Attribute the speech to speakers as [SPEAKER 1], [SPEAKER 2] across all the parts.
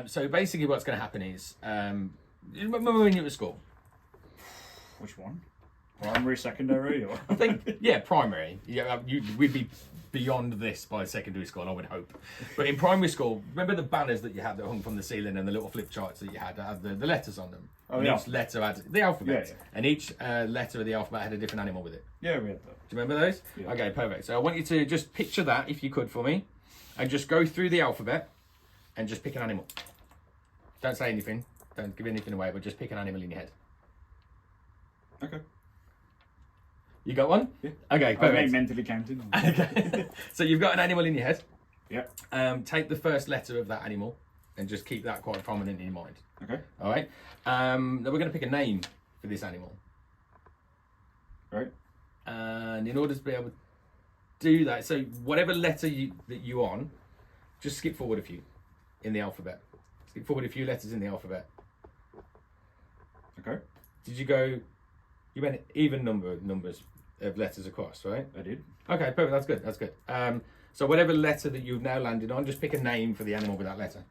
[SPEAKER 1] So basically what's going to happen is, remember when you were at school?
[SPEAKER 2] Which one? Primary, secondary, or?
[SPEAKER 1] I think, yeah, primary. Yeah, we'd be beyond this by secondary school, I would hope. But in primary school, remember the banners that you had that hung from the ceiling and the little flip charts that you had that had the letters on them?
[SPEAKER 2] Oh,
[SPEAKER 1] and
[SPEAKER 2] yeah.
[SPEAKER 1] each letter had the alphabet.
[SPEAKER 2] Yeah.
[SPEAKER 1] And each letter of the alphabet had a different animal with it.
[SPEAKER 2] Yeah, we had that.
[SPEAKER 1] Do you remember those?
[SPEAKER 2] Yeah.
[SPEAKER 1] Okay, perfect. So I want you to just picture that, if you could, for me. And just go through the alphabet and just pick an animal. Don't say anything. Don't give anything away, but just pick an animal in your head.
[SPEAKER 2] Okay.
[SPEAKER 1] You got one?
[SPEAKER 2] Yeah.
[SPEAKER 1] Okay,
[SPEAKER 2] I
[SPEAKER 1] perfect.
[SPEAKER 2] ain't mentally counting.
[SPEAKER 1] Okay. So you've got an animal in your head.
[SPEAKER 2] Yeah.
[SPEAKER 1] Take the first letter of that animal and just keep that quite prominent in your mind.
[SPEAKER 2] Okay.
[SPEAKER 1] All right. Now we're going to pick a name for this animal.
[SPEAKER 2] Right.
[SPEAKER 1] And in order to be able to do that, so whatever letter that you're on, just skip forward a few in the alphabet. Skip forward a few letters in the alphabet.
[SPEAKER 2] Okay.
[SPEAKER 1] Did you go? You went even numbers of letters across, right?
[SPEAKER 2] I did.
[SPEAKER 1] Okay, perfect. That's good. That's good. So whatever letter that you've now landed on, just pick a name for the animal with that letter.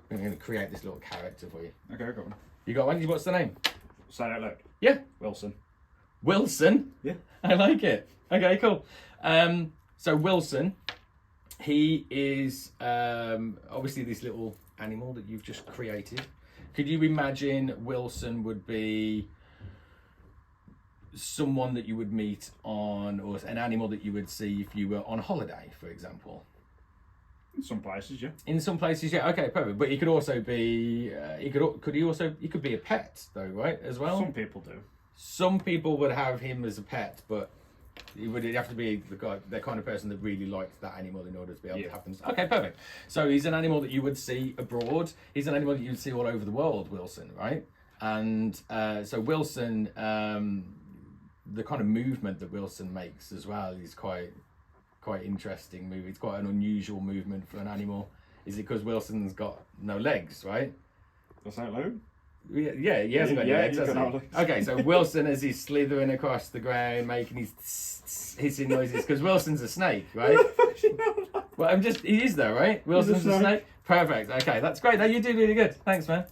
[SPEAKER 1] I'm going to create this little character for you.
[SPEAKER 2] Okay, I got one.
[SPEAKER 1] You got one? What's the name?
[SPEAKER 2] Say it out loud.
[SPEAKER 1] Yeah.
[SPEAKER 2] Wilson.
[SPEAKER 1] Wilson?
[SPEAKER 2] Yeah.
[SPEAKER 1] I like it. Okay, cool. So Wilson, he is obviously this little animal that you've just created. Could you imagine Wilson would be someone that you would meet on, or an animal that you would see if you were on holiday, for example?
[SPEAKER 2] In some places, yeah.
[SPEAKER 1] In some places, yeah. Okay, perfect. But he could also be, he could be a pet though, right? As well.
[SPEAKER 2] Some people do.
[SPEAKER 1] Some people would have him as a pet, but it'd have to be the kind of person that really liked that animal in order to be able to have them. Okay, perfect. So he's an animal that you would see abroad. He's an animal that you would see all over the world, Wilson, right? And so Wilson, the kind of movement that Wilson makes as well is quite interesting move. It's quite an unusual movement for an animal. Is it because Wilson's got no legs, right?
[SPEAKER 2] That's out loud?
[SPEAKER 1] Yeah, he hasn't got any legs, has he? Okay, so Wilson, as he's slithering across the ground, making his hissing noises, because Wilson's a snake, right? Well, he is though, right? Wilson's a snake. Perfect. Okay, that's great. Now you did really good. Thanks, man.